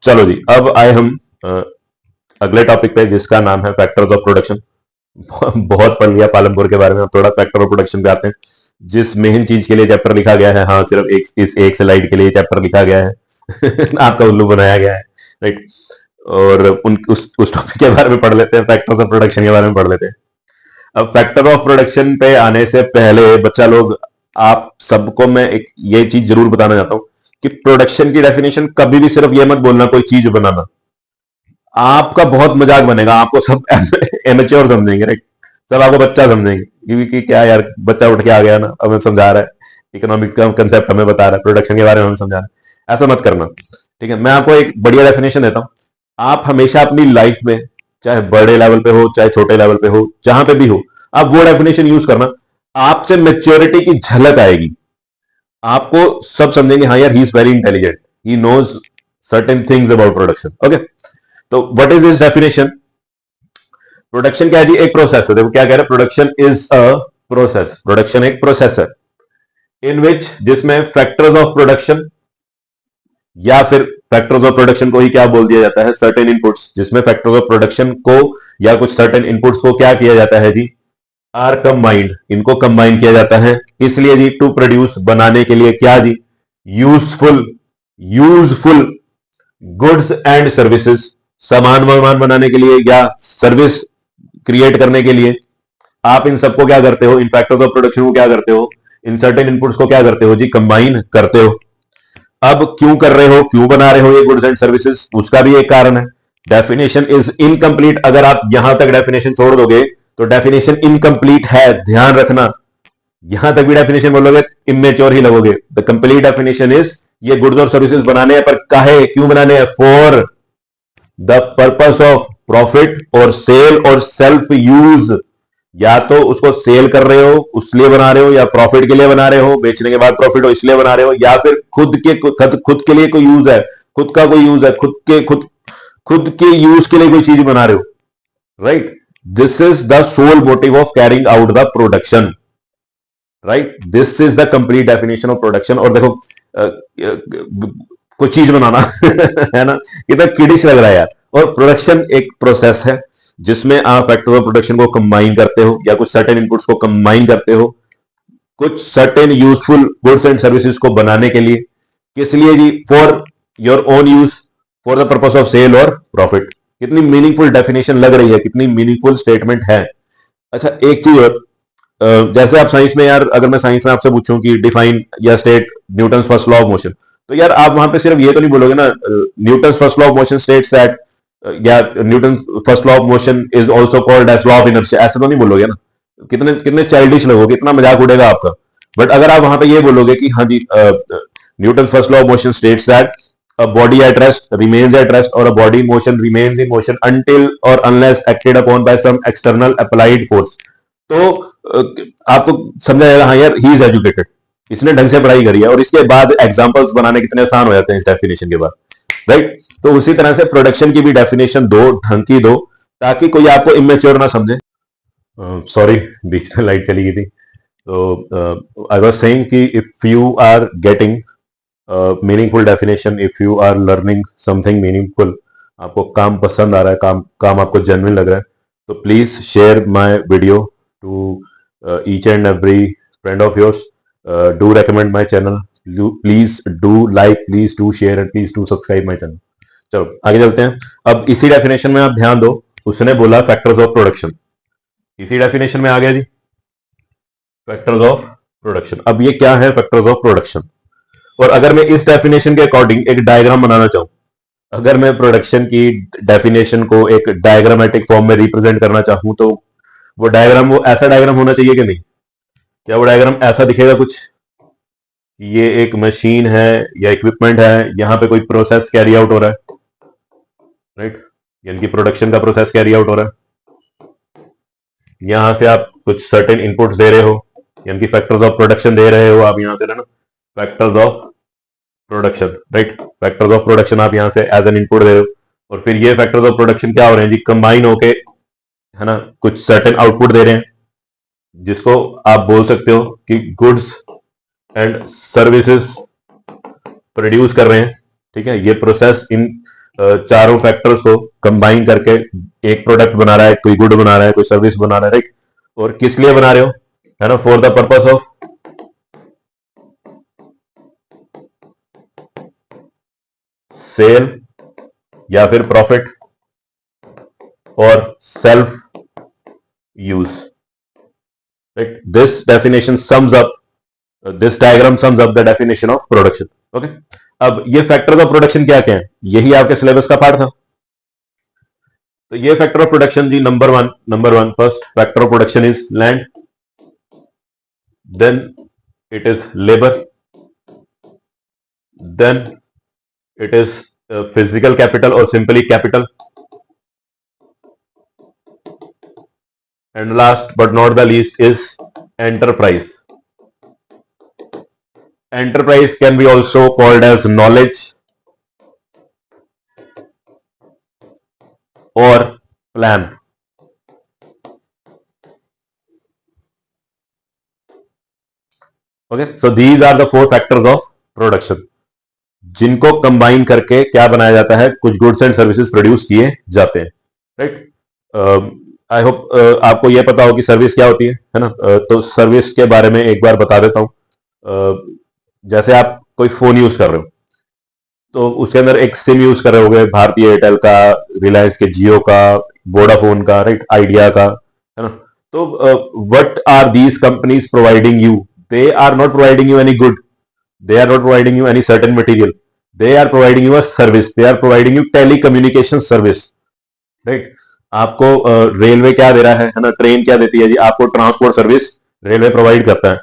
चलो जी, अब आए हम अगले टॉपिक पे जिसका नाम है फैक्टर्स ऑफ प्रोडक्शन। बहुत पढ़ लिया पालमपुर के बारे में, अब थोड़ा फैक्टर ऑफ प्रोडक्शन पे आते हैं। जिस मेन चीज के लिए चैप्टर लिखा गया है, हाँ सिर्फ इस एक स्लाइड के लिए चैप्टर लिखा गया है। आपका उल्लू बनाया गया है, राइट। और उस टॉपिक के बारे में पढ़ लेते हैं, फैक्टर्स ऑफ प्रोडक्शन के बारे में पढ़ लेते हैं। अब फैक्टर ऑफ प्रोडक्शन पे आने से पहले बच्चा लोग, आप सबको मैं एक ये चीज जरूर बताना चाहता हूं कि प्रोडक्शन की डेफिनेशन कभी भी सिर्फ ये मत बोलना कोई चीज बनाना। आपका बहुत मजाक बनेगा, आपको सब एमेच्योर समझेंगे, राइट। सब आपको बच्चा समझेंगे कि क्या यार, बच्चा उठ के आ गया ना, अब हमें समझा रहा है, इकोनॉमिक्स का कंसेप्ट हमें बता रहा है, प्रोडक्शन के बारे में हमें समझा रहा है। ऐसा मत करना, ठीक है। मैं आपको एक बढ़िया डेफिनेशन देता हूं। आप हमेशा अपनी लाइफ में, चाहे बड़े लेवल पे हो चाहे छोटे लेवल पे हो, जहां पे भी हो, आप वो डेफिनेशन यूज करना। आपसे मेच्योरिटी की झलक आएगी, आपको सब समझेंगे, हाँ यार he is very intelligent, he knows certain things about production. Okay, तो what is this definition? Production क्या है जी? एक प्रोसेस है। देखो क्या कह रहे हैं, production is a process. Production एक प्रोसेस है इन विच, जिसमें फैक्टर्स ऑफ प्रोडक्शन, या फिर फैक्टर्स ऑफ प्रोडक्शन को ही क्या बोल दिया जाता है, सर्टेन इनपुट्स, जिसमें फैक्टर्स ऑफ प्रोडक्शन को या कुछ सर्टेन इनपुट्स को क्या किया जाता है जी, आर कंबाइंड, इनको कंबाइन किया जाता है। किस लिए जी? टू प्रोड्यूस, बनाने के लिए। क्या जी? Useful, useful goods and services, सामान वामान बनाने के लिए या सर्विस क्रिएट करने के लिए। आप इन सबको क्या करते हो, इन फैक्टर्स ऑफ प्रोडक्शन को क्या करते हो, इन सर्टेन इनपुट्स को क्या करते हो जी, कंबाइन करते हो। अब क्यों कर रहे हो, क्यों बना रहे हो ये गुड्स एंड सर्विसेज, उसका भी एक कारण है। डेफिनेशन इज इनकम्प्लीट, अगर आप यहां तक डेफिनेशन छोड़ दोगे तो डेफिनेशन इनकम्प्लीट है, ध्यान रखना। यहां तक भी डेफिनेशन बोलोगे, इमेच्योर ही लगोगे। द कंप्लीट डेफिनेशन इज, ये गुड्स और सर्विसेज बनाने हैं, पर काहे, क्यों बनाने हैं? For the purpose of profit और सेल और सेल्फ यूज। या तो उसको सेल कर रहे हो उसलिए बना रहे हो, या प्रॉफिट के लिए बना रहे हो, बेचने के बाद प्रॉफिट हो इसलिए बना रहे हो, या फिर खुद के लिए कोई यूज है, खुद का कोई यूज है, खुद के यूज के लिए कोई चीज बना रहे हो, right. This is the sole motive of carrying out the production, right. This is the complete definition of production. और देखो कोई चीज बनाना है ना, कितना किडिश लग रहा है यार। और प्रोडक्शन एक प्रोसेस है जिसमें आप फैक्टर ऑफ प्रोडक्शन को कंबाइन करते हो या कुछ सर्टेन इनपुट्स को कंबाइन करते हो कुछ certain useful goods and services को बनाने के लिए। किस लिए जी? For your own use, for the purpose of sale और प्रॉफिट। कितनी मीनिंगफुल डेफिनेशन लग रही है, कितनी मीनिंगफुल स्टेटमेंट है। अच्छा एक चीज और, जैसे आप साइंस में यार, अगर मैं साइंस में आपसे पूछूं कि डिफाइन या state Newton first law of motion, तो यार आप वहां पे सिर्फ ये तो नहीं बोलोगे ना, Newton first law of motion states that, या Newton first law of motion is also called as law of inertia, ऐसा तो नहीं बोलोगे ना। कितने कितने चाइल्डिश लगोगे, कितना मजाक उड़ेगा आपका। बट अगर आप वहां पे ये बोलोगे कि हाँ जी, Newton first law of motion states that a body at rest remains at rest or a body in motion remains in motion until or unless acted upon by some external applied force। तो आपको समझा जाएगा, हाँ यार he is educated, इसने ढंग से पढ़ाई करी है। और इसके बाद एग्जांपल्स बनाने कितने आसान हो जाते हैं इस डेफिनेशन के बाद, राइट। तो उसी तरह से प्रोडक्शन की भी डेफिनेशन दो, ढंग की दो, ताकि कोई आपको इमेच्योर ना समझे। सॉरी, बीच में लाइट चली गई थी। तो आई वाज सेइंग कि if you are getting meaningful definition, if you are learning something meaningful, आपको काम पसंद आ रहा है, काम आपको जेन्युइन लग रहा है, तो please share my video to each and every friend of yours. Do recommend my channel, please do like, please do share and please do subscribe my channel. चलो आगे चलते हैं। अब इसी डेफिनेशन में आप ध्यान दो, उसने बोला फैक्टर्स ऑफ प्रोडक्शन, इसी डेफिनेशन में आ गया जी फैक्टर्स ऑफ प्रोडक्शन। अब ये क्या है फैक्टर्स ऑफ प्रोडक्शन? और अगर मैं इस डेफिनेशन के अकॉर्डिंग एक डायग्राम बनाना चाहूं, अगर मैं प्रोडक्शन की डेफिनेशन को एक डायग्रामेटिक फॉर्म में रिप्रेजेंट करना चाहूं, तो वो डायग्राम, वो ऐसा डायग्राम होना चाहिए कि नहीं? क्या वो डायग्राम ऐसा दिखेगा कुछ, ये एक मशीन है या इक्विपमेंट है, यहां पे कोई प्रोसेस कैरी आउट हो रहा है, राइट, यानी कि प्रोडक्शन का प्रोसेस कैरी आउट हो रहा है। यहां से आप कुछ सर्टेन इनपुट्स दे रहे हो, यानी कि फैक्टर्स ऑफ प्रोडक्शन दे रहे हो आप यहां से, ना, factors of production, right. Factors of production आप यहां से एज एन इनपुट दे रहे हो, और फिर ये फैक्टर्स ऑफ प्रोडक्शन क्या हो रहे हैं जी, कंबाइन होके, है ना, कुछ सर्टेन आउटपुट दे रहे हैं, जिसको आप बोल सकते हो कि गुड्स एंड सर्विसेज प्रोड्यूस कर रहे हैं, ठीक है। ये प्रोसेस इन चारों फैक्टर्स को कंबाइन करके एक प्रोडक्ट बना रहा है, कोई गुड बना रहा है, कोई सर्विस बना रहा है, राइट। और किस लिए बना रहे हो, है ना, for the purpose of sale या फिर प्रॉफिट और self use, right. This definition sums up, this diagram sums up the definition of production. Okay, अब ये फैक्टर्स ऑफ प्रोडक्शन क्या क्या है, यही आपके सिलेबस का पार्ट था। तो ये फैक्टर ऑफ प्रोडक्शन जी, number one first factor of production is land, then it is labour, then it is physical capital और simply capital, and last but not the least is enterprise. Enterprise can be also called as knowledge or plan. Okay, so these are the four factors of production, जिनको combine करके क्या बनाया जाता है, कुछ goods and services produce किए जाते हैं, राइट। आई होप आपको यह पता हो कि सर्विस क्या होती है ना। तो सर्विस के बारे में एक बार बता देता हूं। जैसे आप कोई फोन यूज कर रहे हो, तो उसके अंदर एक सिम यूज कर रहे होगे, भारतीय एयरटेल का, रिलायंस के जियो का, वोडाफोन का, राइट, आइडिया का, है ना। तो what are these companies providing you, they are not providing you any good, they are not providing you any certain material, they are providing you a service, they are providing you telecommunication service, right। आपको railway क्या दे रहा है ना, train क्या देती है जी, आपको transport service railway provide करता है।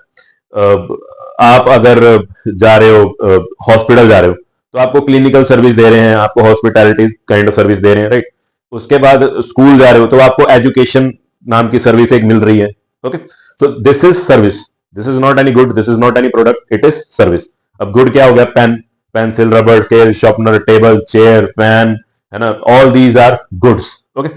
आप अगर जा रहे हो, हॉस्पिटल जा रहे हो, तो आपको क्लिनिकल सर्विस दे रहे हैं, आपको हॉस्पिटैलिटी काइंड ऑफ सर्विस दे रहे हैं, राइट। उसके बाद स्कूल जा रहे हो, तो आपको एजुकेशन नाम की सर्विस एक मिल रही है। Okay, so this is service, this is not any good, this is not any product, it is service. अब गुड क्या हो गया, pen, pencil, rubber, scale, sharpener, table, chair, fan, है ना, all these are goods. Okay,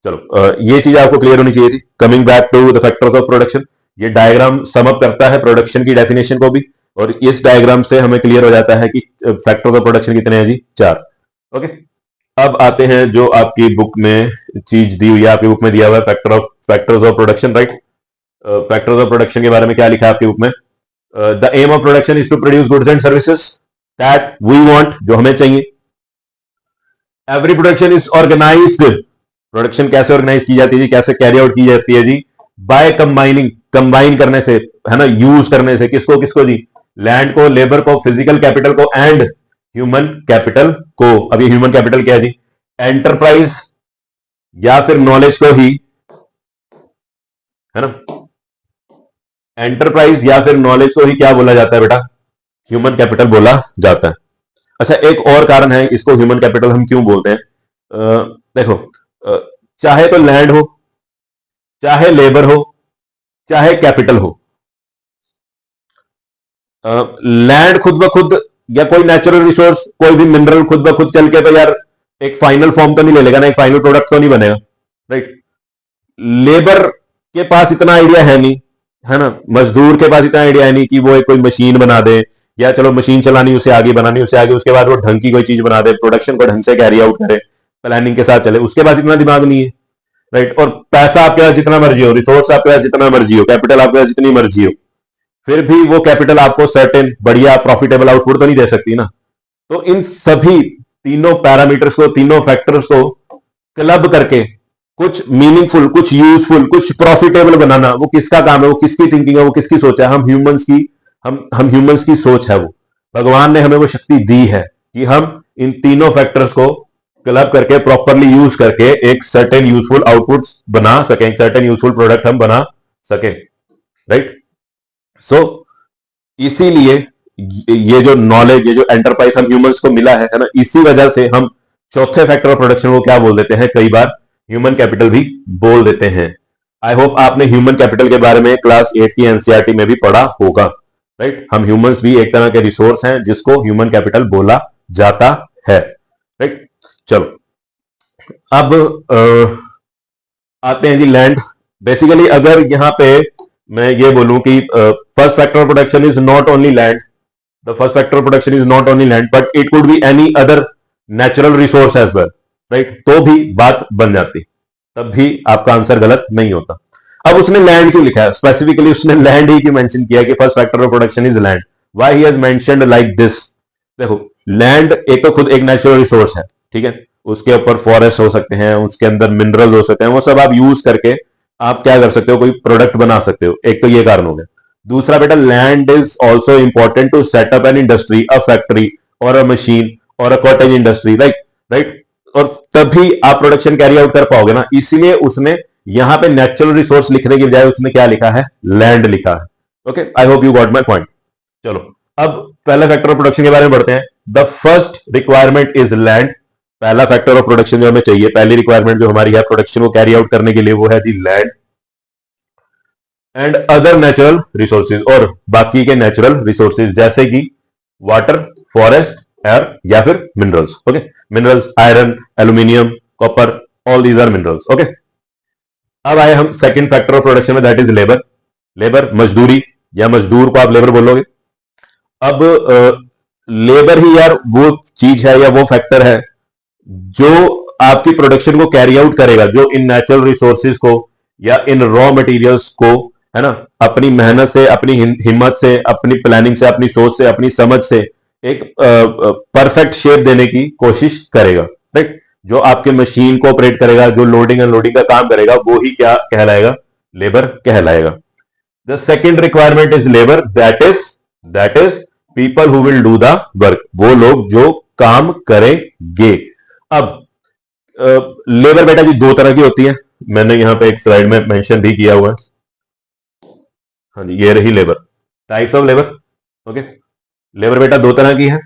चलो ये चीज आपको क्लियर होनी चाहिए थी। Coming back to the factors of production, ये डायग्राम सम अप करता है प्रोडक्शन की डेफिनेशन को भी, और इस डायग्राम से हमें क्लियर हो जाता है कि फैक्टर्स ऑफ प्रोडक्शन कितने हैं जी, 4। ओके, अब आते हैं जो आपकी बुक में चीज दी हुई है, आपकी बुक में दिया हुआ है factors of production, right. Factors of production के बारे में क्या लिखा है आपकी बुक में, the aim of production is to produce goods and services that we want, जो हमें चाहिए। Every production is organized, production कैसे ऑर्गेनाइज की जाती है जी, कैसे कैरी आउट की जाती है जी, बाय कंबाइनिंग, कंबाइन करने से, है ना, यूज करने से, किसको किसको जी, लैंड को, लेबर को, फिजिकल कैपिटल को एंड ह्यूमन कैपिटल को। अब ये ह्यूमन कैपिटल क्या है जी, एंटरप्राइज या फिर नॉलेज को ही, है ना, एंटरप्राइज या फिर नॉलेज को ही क्या बोला जाता है बेटा, ह्यूमन कैपिटल बोला जाता है। अच्छा, एक और कारण है इसको ह्यूमन कैपिटल हम क्यों बोलते हैं। देखो, चाहे तो लैंड हो, चाहे लेबर हो, चाहे कैपिटल हो, लैंड खुद ब खुद या कोई नेचुरल रिसोर्स, कोई भी मिनरल खुद ब खुद चल के तो यार एक फाइनल फॉर्म तो नहीं ले लेगा ना, एक फाइनल प्रोडक्ट तो नहीं बनेगा, राइट। लेबर के पास इतना आइडिया है नहीं, है ना, मजदूर के पास इतना आइडिया है नहीं कि वो एक कोई मशीन बना दे, या चलो मशीन चलानी उसे आगे, बनानी उसे आगे, उसके बाद वो ढंग की कोई चीज बना दे, प्रोडक्शन को ढंग से कैरी आउट करे, प्लानिंग के साथ चले, उसके पास इतना दिमाग नहीं है, राइट। और पैसा आपके पास जितना मर्जी हो, रिसोर्स आपके पास जितना मर्जी हो, कैपिटल आपके पास जितनी मर्जी हो, फिर भी वो कैपिटल आपको सर्टेन बढ़िया प्रॉफिटेबल आउटपुट तो नहीं दे सकती ना। तो इन सभी तीनों पैरामीटर्स को, तीनों फैक्टर्स को क्लब करके कुछ मीनिंगफुल, कुछ यूजफुल, कुछ प्रॉफिटेबल बनाना, वो किसका काम है, वो किसकी थिंकिंग है, वो किसकी सोच है, हम ह्यूमंस की सोच है। वो भगवान ने हमें वो शक्ति दी है कि हम इन तीनों फैक्टर्स को क्लब करके, प्रॉपरली यूज करके एक सर्टेन यूजफुल आउटपुट बना सके, एक सर्टेन यूजफुल प्रोडक्ट हम बना सके, राइट। सो इसीलिए ये जो नॉलेज, ये जो एंटरप्राइज हम ह्यूमंस को मिला है ना, इसी वजह से हम चौथे फैक्टर ऑफ प्रोडक्शन को क्या बोल देते हैं, कई बार ह्यूमन कैपिटल भी बोल देते हैं। आई होप आपने ह्यूमन कैपिटल के बारे में क्लास 8 की एनसीईआरटी में भी पढ़ा होगा, राइट। हम ह्यूमंस भी एक तरह के रिसोर्स हैं जिसको ह्यूमन कैपिटल बोला जाता है, राइट। चलो अब आते हैं जी लैंड। बेसिकली अगर यहां पे मैं ये बोलूं कि first factor of production is not only land, the first factor of production is not only land, but it could be any other natural resource as well, right, तो भी बात बन जाती, तब भी आपका आंसर गलत नहीं होता। अब उसने लैंड क्यों लिखा है, स्पेसिफिकली उसने लैंड ही क्यों मेंशन किया कि first factor of production is land, why he has mentioned like this. देखो, लैंड एक तो खुद एक नेचुरल रिसोर्स है, ठीक है, उसके ऊपर फॉरेस्ट हो सकते हैं, उसके अंदर मिनरल हो सकते हैं, वो सब आप यूज करके आप क्या कर सकते हो, कोई प्रोडक्ट बना सकते हो, एक तो ये कारण हो गया। दूसरा बेटा, land is also important to set up an industry, a factory और अ मशीन और a cottage industry, right right, और तभी आप प्रोडक्शन कैरी आउट कर पाओगे ना, इसीलिए उसने यहां पे नेचुरल रिसोर्स लिखने की बजाय उसने क्या लिखा है, लैंड लिखा है। Okay, I hope you got my point. चलो, अब पहला फैक्टर ऑफ प्रोडक्शन के बारे में बढ़ते हैं। The first requirement is land. पहला फैक्टर ऑफ प्रोडक्शन जो हमें चाहिए, पहली रिक्वायरमेंट जो हमारी है प्रोडक्शन को कैरी आउट करने के लिए, वो है the land and other natural resources, और बाकी के नेचुरल रिसोर्सेज जैसे कि वाटर, फॉरेस्ट, एयर या फिर minerals. Okay, minerals, iron, aluminium, copper, all these are minerals. Okay, अब आए हम सेकंड फैक्टर ऑफ प्रोडक्शन में, दैट इज लेबर। लेबर, मजदूरी, या मजदूर को आप लेबर बोलोगे। अब लेबर ही यार वो चीज है या वो फैक्टर है जो आपकी प्रोडक्शन को कैरी आउट करेगा, जो इन नेचुरल रिसोर्सेज को या इन रॉ मटेरियल्स को, है ना, अपनी मेहनत से, अपनी हिम्मत से, अपनी प्लानिंग से, अपनी सोच से, अपनी समझ से एक परफेक्ट शेप देने की कोशिश करेगा, राइट। जो आपके मशीन को ऑपरेट करेगा, जो लोडिंग अनलोडिंग का काम करेगा, वो ही क्या कहलाएगा, लेबर कहलाएगा। The second requirement is labour, that is people who will do the work, वो लोग जो काम करेंगे। अब लेबर बेटा जी दो तरह की होती है, मैंने यहां पे एक स्लाइड में मेंशन भी किया हुआ है। हाँ जी, ये रही labour, types of labour. Okay, labour बेटा दो तरह की है।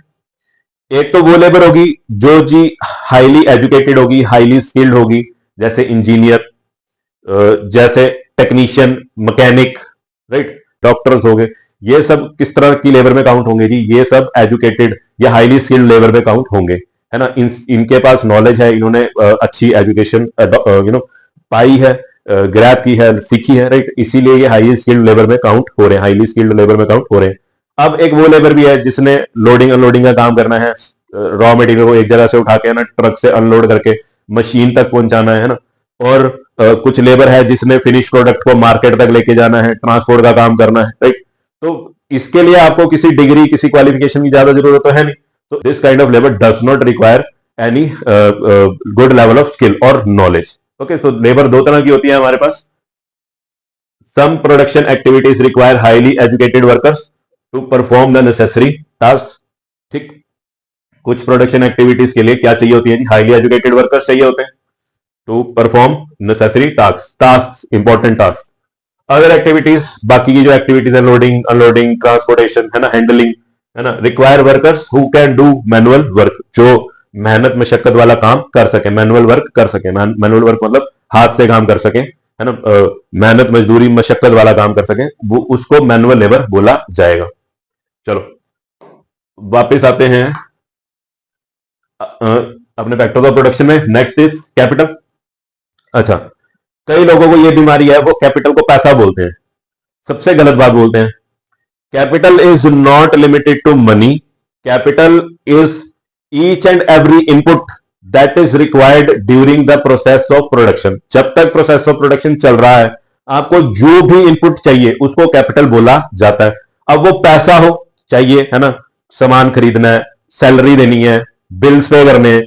एक तो वो लेबर होगी जो जी हाईली एजुकेटेड होगी, हाईली स्किल्ड होगी, जैसे इंजीनियर, जैसे टेक्नीशियन, मैकेनिक, राइट, डॉक्टर्स हो गए। ये सब किस तरह की लेबर में काउंट होंगे जी, ये सब एजुकेटेड या हाईली स्किल्ड लेबर में काउंट होंगे, है ना। इनके पास नॉलेज है, इन्होंने अच्छी एजुकेशन पाई है, ग्रैब की है, सीखी है, राइट, इसीलिए ये हाईली स्किल्ड लेबर में काउंट हो रहे हैं, हाईली स्किल्ड लेबर में काउंट हो रहे हैं। अब एक वो लेबर भी है जिसने लोडिंग अनलोडिंग का काम करना है, रॉ मटेरियल को एक जगह से उठा के, है ना, ट्रक से अनलोड करके मशीन तक पहुंचाना है ना। और कुछ लेबर है जिसने फिनिश प्रोडक्ट को मार्केट तक लेके जाना है, ट्रांसपोर्ट का काम करना है, राइट। तो इसके लिए आपको किसी डिग्री, किसी क्वालिफिकेशन की ज्यादा जरूरत तो है नहीं। तो this kind of labour does not require any good level of skill और नॉलेज। ओके, तो लेबर दो तरह की होती है हमारे पास। Some production activities require highly educated workers to perform the necessary task. ठीक, कुछ प्रोडक्शन एक्टिविटीज के लिए क्या चाहिए होती है, हाईली एजुकेटेड वर्कर्स चाहिए होते हैं to perform necessary task, important task. Other activities, बाकी की जो एक्टिविटीज है, लोडिंग अनलोडिंग, ट्रांसपोर्टेशन, है ना, हैंडलिंग, है ना, require workers who can do manual work, जो मेहनत मशक्कत वाला काम कर सके, मैनुअल वर्क कर सके। मैनुअल वर्क मतलब हाथ से काम कर सके, है ना, मेहनत मजदूरी मशक्कत वाला काम कर सके, वो उसको मैनुअल लेबर बोला जाएगा। चलो वापस आते हैं अपने फैक्टर्स ऑफ प्रोडक्शन में। Next is capital. अच्छा, कई लोगों को यह बीमारी है, वो कैपिटल को पैसा बोलते हैं, सबसे गलत बात बोलते हैं। Capital is not limited to money, capital is each and every input that is required during the process of production. जब तक प्रोसेस ऑफ प्रोडक्शन चल रहा है, आपको जो भी इनपुट चाहिए उसको कैपिटल बोला जाता है। अब वो पैसा हो चाहिए, है ना, सामान खरीदना है, सैलरी देनी है, बिल्स पे करने हैं,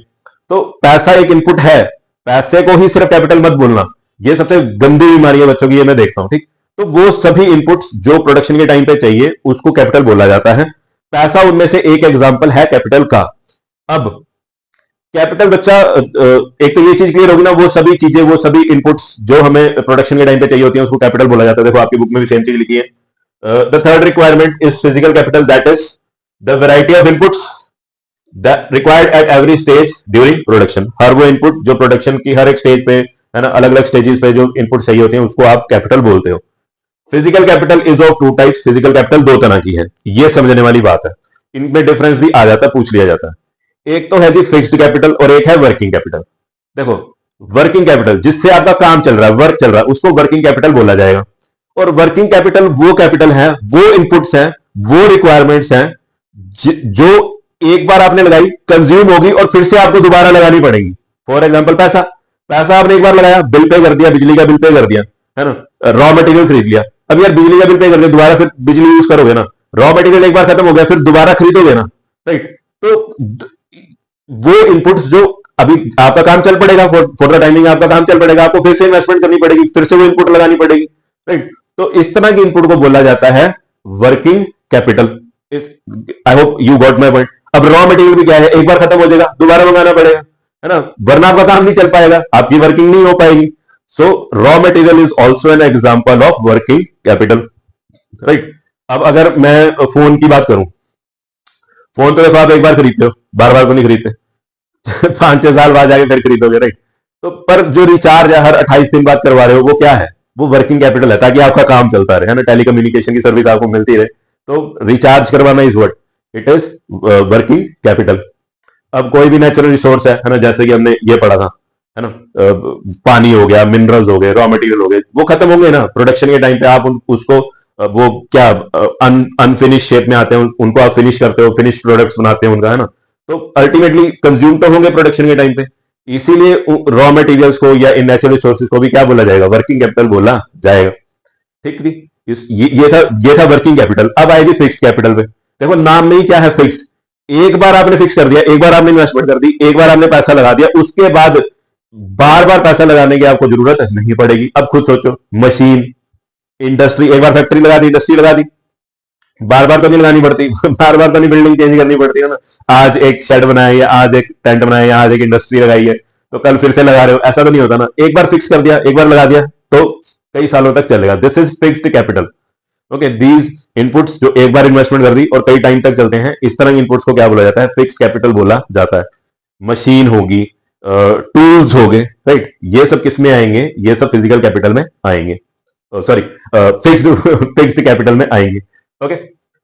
तो पैसा एक इनपुट है, पैसे को ही सिर्फ कैपिटल मत बोलना, ये सबसे गंदी बीमारी है बच्चों की, ये मैं देखता हूं। ठीक, तो वो सभी इनपुट्स जो प्रोडक्शन के टाइम पे चाहिए उसको कैपिटल बोला जाता है। पैसा उनमें से एक एग्जांपल है कैपिटल का। अब कैपिटल बच्चा, एक तो ये चीज क्लियर होगी ना, वो सभी चीजें, वो सभी इनपुट्स जो हमें प्रोडक्शन के टाइम पे चाहिए होती है उसको कैपिटल बोला जाता है। देखो आपकी बुक में भी सेम चीज लिखी है। The third requirement is physical capital, that is the variety of inputs that required at every stage during production. हर वो इनपुट जो प्रोडक्शन की हर एक स्टेज पे, है ना, अलग अलग स्टेजेस पे जो इनपुट चाहिए होते हैं उसको आप कैपिटल बोलते हो। Physical capital is of two types, physical capital दो तरह की है, ये समझने वाली बात है, इनमें डिफरेंस भी आ जाता है, पूछ लिया जाता है। एक तो है जी फिक्स्ड कैपिटल और एक है वर्किंग कैपिटल। देखो, वर्किंग कैपिटल जिससे आपका काम चल रहा है, वर्क चल रहा है, उसको वर्किंग कैपिटल बोला जाएगा। और वर्किंग कैपिटल वो कैपिटल है, वो इनपुट्स हैं, वो रिक्वायरमेंट्स हैं जो एक बार आपने लगाई, कंज्यूम होगी और फिर से आपको दोबारा लगानी पड़ेगी। फॉर एग्जाम्पल पैसा, पैसा आपने एक बार लगाया, बिल पे कर दिया, बिजली का बिल पे कर दिया, है ना, रॉ मटेरियल खरीद लिया, अब यार बिजली का बिल पे कर दिया, दोबारा फिर बिजली यूज करोगे ना, रॉ मटेरियल एक बार खत्म हो गया फिर दोबारा खरीदोगे ना, राइट। तो वो इनपुट्स जो अभी आपका काम चल पड़ेगा, फॉर द टाइमिंग आपका काम चल पड़ेगा, आपको फिर से इन्वेस्टमेंट करनी पड़ेगी, फिर से वो इनपुट लगानी पड़ेगी, राइट। तो इस तरह की इनपुट को बोला जाता है working capital. I hope you got my point. अब रॉ मटेरियल भी क्या है, एक बार खत्म हो जाएगा, दोबारा मंगाना पड़ेगा, है ना, वरना आपका काम नहीं चल पाएगा, आपकी वर्किंग नहीं हो पाएगी। सो raw material is also an example of working capital, right. अब अगर मैं फोन की बात करूं, फोन तो देखो आप एक बार खरीदते हो, बार बार तो नहीं खरीदते 5-6 साल बाद जाके फिर खरीदोगे, राइट। तो पर जो रिचार्ज है हर 28 दिन बाद करवा रहे हो, वो क्या है, वो वर्किंग कैपिटल है, ताकि आपका काम चलता रहे, है ना, टेलीकम्युनिकेशन की सर्विस आपको मिलती रहे, तो रिचार्ज करवाना is what it is, working capital. अब कोई भी नेचुरल रिसोर्स है ना, जैसे कि हमने ये पढ़ा था, है ना, पानी हो गया, मिनरल्स हो गए, रॉ मटेरियल हो गए, वो खत्म होंगे ना प्रोडक्शन के टाइम पे, आप उसको वो क्या अनफिनिश शेप में आते हैं, उनको आप फिनिश करते हो, फिनिश प्रोडक्ट्स बनाते हैं उनका, है ना, तो अल्टीमेटली कंज्यूम तो होंगे प्रोडक्शन के टाइम पे, इसीलिए रॉ मटेरियल्स को या इन नेचुरल रिसोर्सेज को भी क्या बोला जाएगा, वर्किंग कैपिटल बोला जाएगा, ठीक थी। ये था वर्किंग कैपिटल। अब आएगी फिक्स्ड कैपिटल पे। देखो नाम में ही क्या है, फिक्स्ड। एक बार आपने फिक्स कर दिया, एक बार आपने इन्वेस्टमेंट कर दी, एक बार आपने पैसा लगा दिया, उसके बाद बार बार पैसा लगाने की आपको जरूरत नहीं पड़ेगी। अब खुद सोचो, मशीन, इंडस्ट्री, एक बार फैक्ट्री लगा दी, इंडस्ट्री लगा दी, बार बार तो नहीं लगानी पड़ती बार बार तो नहीं बिल्डिंग चेंज करनी पड़ती है ना, आज एक शेड बनाया या आज एक टेंट बनाया या आज एक इंडस्ट्री लगाई है तो कल फिर से लगा रहे हो, ऐसा तो नहीं होता ना। एक बार फिक्स कर दिया, एक बार लगा दिया तो कई सालों तक चलेगा। This is fixed capital. Okay, these inputs जो एक बार इन्वेस्टमेंट कर दी और कई टाइम तक चलते हैं, इस तरह के इनपुट्स को क्या बोला जाता है, फिक्स्ड कैपिटल बोला जाता है। मशीन होगी, टूल्स हो गए, राइट, ये सब किस में आएंगे, ये सब फिजिकल कैपिटल में आएंगे, सॉरी फिक्स्ड कैपिटल में आएंगे। ओके,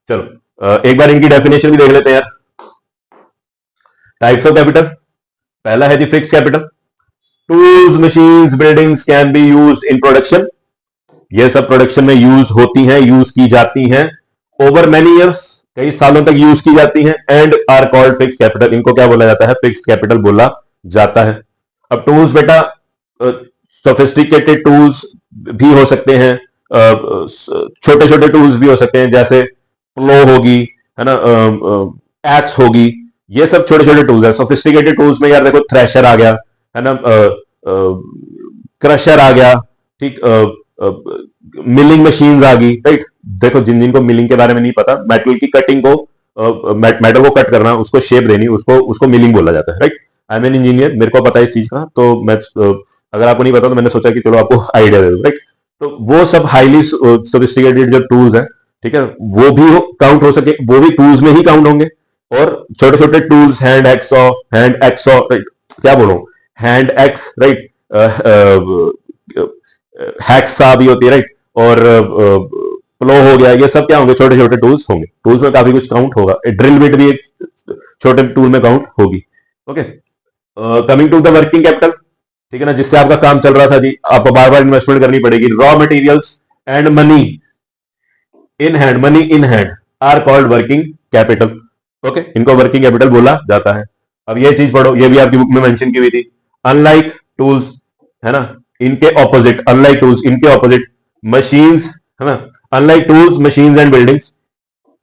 चलो एक बार इनकी डेफिनेशन भी देख लेते हैं यार। टाइप्स ऑफ कैपिटल, पहला है जी fixed capital. Tools, machines, buildings can be used in production, ये सब प्रोडक्शन में यूज होती हैं, यूज की जाती हैं। ओवर मेनी इयर्स, कई सालों तक यूज की जाती हैं। And are called fixed capital, इनको क्या बोला जाता है, फिक्स्ड कैपिटल बोला जाता है। अब टूल्स बेटा, सोफिस्टिकेटेड टूल्स भी हो सकते हैं, छोटे छोटे टूल्स भी हो सकते हैं, जैसे प्लो होगी, है ना, एक्स होगी, ये सब छोटे छोटे टूल्स है। सोफिस्टिकेटेड टूल्स में यार देखो, थ्रेशर आ गया, है ना, क्रशर आ गया, ठीक, मिलिंग मशीन्स आ गई, राइट। देखो जिन जिनको मिलिंग के बारे में नहीं पता, मेटल की कटिंग को, मेटल को कट करना, उसको शेप देनी, उसको मिलिंग बोला जाता है, right. I am an engineer, मेरे को पता है इस चीज का, तो मैं अगर आपको नहीं पता तो मैंने सोचा कि चलो आपको आइडिया दे दूं, राइट। तो वो सब हाईली सोफिस्टिकेटेड जो टूल्स हैं, ठीक है, वो भी काउंट हो सके, वो भी टूल्स में ही काउंट होंगे। और छोटे छोटे टूल्स, हैंड एक्सॉ, राइट, क्या बोलो, हैंड एक्स, राइट, हैक्सा भी होती है, राइट, और प्लो हो गया, ये सब क्या होंगे, छोटे छोटे टूल्स होंगे। टूल्स में काफी कुछ काउंट होगा, ड्रिल बिट भी एक छोटे टूल में काउंट होगी। Okay, coming to the working capital, ठीक है ना, जिससे आपका काम चल रहा था जी, आपको बार बार इन्वेस्टमेंट करनी पड़ेगी। Raw materials and money in hand are called working capital. Okay, इनको वर्किंग कैपिटल बोला जाता है। अब ये चीज पढ़ो, ये भी आपकी बुक में मेंशन की हुई थी। अनलाइक टूल्स, है ना, इनके ऑपोजिट, अनलाइक टूल्स इनके ऑपोजिट, मशीन्स, है ना, unlike tools, machines and buildings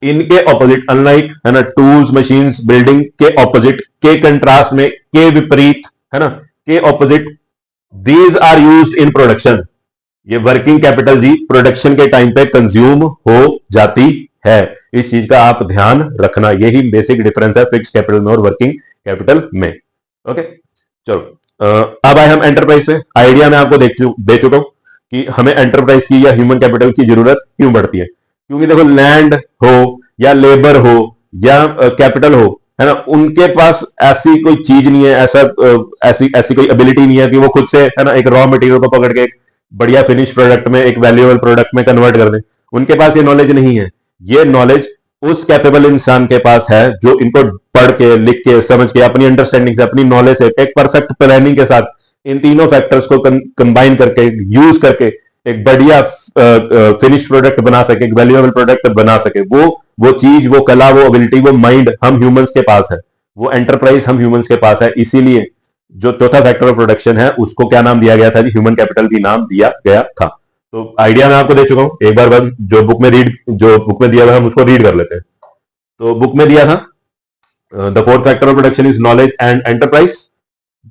इनके ऑपोजिट, अनलाइक, है ना, टूल्स, मशीन्स, बिल्डिंग के ऑपोजिट, के कंट्रास्ट में, के विपरीत, है ना, के opposite, these are used in production. ये वर्किंग कैपिटल जी प्रोडक्शन के टाइम पे कंज्यूम हो जाती है, इस चीज का आप ध्यान रखना। यही बेसिक डिफरेंस है फिक्स्ड कैपिटल में और वर्किंग कैपिटल में। ओके, चलो अब आए हम एंटरप्राइज पे। आइडिया मैं आपको दे चुका हूं कि हमें एंटरप्राइज की या ह्यूमन कैपिटल की जरूरत क्यों पड़ती है। क्योंकि देखो, लैंड हो या लेबर हो या कैपिटल हो, है ना, उनके पास ऐसी कोई चीज नहीं है, ऐसी कोई एबिलिटी नहीं है कि वो खुद से, है ना, एक रॉ मटेरियल को पकड़ के एक बढ़िया फिनिश प्रोडक्ट में, एक वैल्यूएबल प्रोडक्ट में कन्वर्ट कर दें। उनके पास ये नॉलेज नहीं है। ये नॉलेज उस कैपेबल इंसान के पास है जो इनको पढ़ के, लिख के, समझ के, अपनी अंडरस्टैंडिंग से, अपनी नॉलेज से, एक परफेक्ट प्लानिंग के साथ इन तीनों फैक्टर्स को कंबाइन करके, यूज करके एक बढ़िया फिनिश प्रोडक्ट बना सके, एक वैल्यूएबल प्रोडक्ट बना सके। वो वो चीज, वो कला, वो एबिलिटी, वो माइंड हम ह्यूमंस के पास है, वो एंटरप्राइज हम ह्यूमंस के पास है। इसीलिए जो चौथा फैक्टर ऑफ प्रोडक्शन है उसको क्या नाम दिया गया था जी? ह्यूमन कैपिटल भी नाम दिया गया था। तो आइडिया मैं आपको दे चुका हूं, एक बार बाद जो बुक में दिया हुआ है हम उसको रीड कर लेते हैं। तो बुक में दिया था the fourth factor of production is knowledge and enterprise.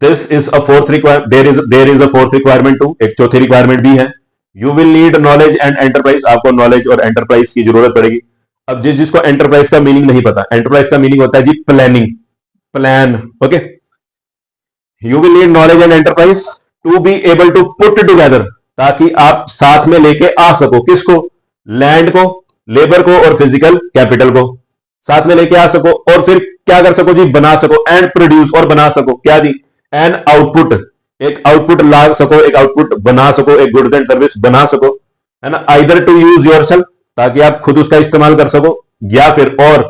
This is a fourth requirement, there is a fourth requirement too, एक चौथी रिक्वायरमेंट भी है। You will need knowledge and enterprise, आपको नॉलेज और एंटरप्राइज की जरूरत पड़ेगी। अब जिसको एंटरप्राइज का मीनिंग नहीं पता, एंटरप्राइज का मीनिंग होता है जी planning, plan. Okay, you will need knowledge and enterprise to be able to put together, ताकि आप साथ में लेके आ सको, किसको? लैंड को, लेबर को और फिजिकल कैपिटल को साथ में लेके आ सको, और फिर क्या कर सको जी? बना सको, एंड प्रोड्यूस, और बना सको क्या जी? एन आउटपुट, एक आउटपुट ला सको, एक आउटपुट बना सको, एक गुड्स एंड सर्विस बना सको, है ना? आइदर टू यूज योरसेल्फ, ताकि आप खुद उसका इस्तेमाल कर सको, या फिर और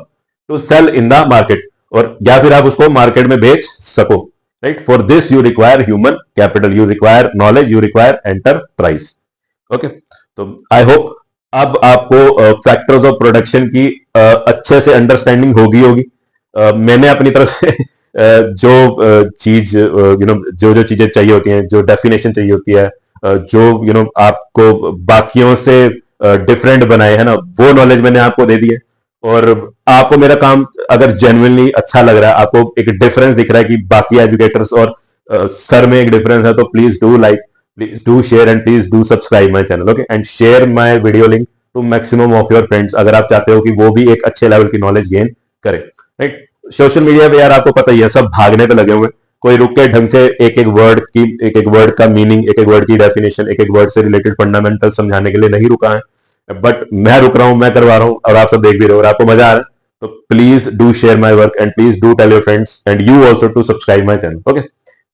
to sell in the market, और या फिर आप उसको मार्केट में बेच सको, right? For this you require human capital, you require knowledge, you require enterprise. Okay, तो आई होप अब आपको फैक्टर्स ऑफ प्रोडक्शन की अच्छे से अंडरस्टैंडिंग होगी। मैंने अपनी तरफ से जो चीज जो चीजें चाहिए होती हैं, जो डेफिनेशन चाहिए होती है, जो आपको बाकियों से डिफरेंट बनाए, है ना, वो नॉलेज मैंने आपको दे दी है। और आपको मेरा काम अगर जेन्युइनली अच्छा लग रहा है, आपको एक डिफरेंस दिख रहा है कि बाकी एजुकेटर्स और सर में एक डिफरेंस है, तो please do like, please do share and please do subscribe my channel. Okay, and share my video link to maximum of your friends, अगर आप चाहते हो कि वो भी एक अच्छे लेवल की नॉलेज गेन करें, राइट? सोशल मीडिया पे यार आपको पता ही है, सब भागने पे लगे हुए, कोई रुक के ढंग से एक एक वर्ड का मीनिंग, एक एक वर्ड की डेफिनेशन, एक एक वर्ड से रिलेटेड फंडामेंटल समझाने के लिए नहीं रुका है। बट मैं रुक रहा हूं, मैं करवा रहा हूं, और आप सब देख भी रहे हो, और आपको मजा आ रहा है, तो please do share my work and please do tell your friends and you also to subscribe my channel. Okay.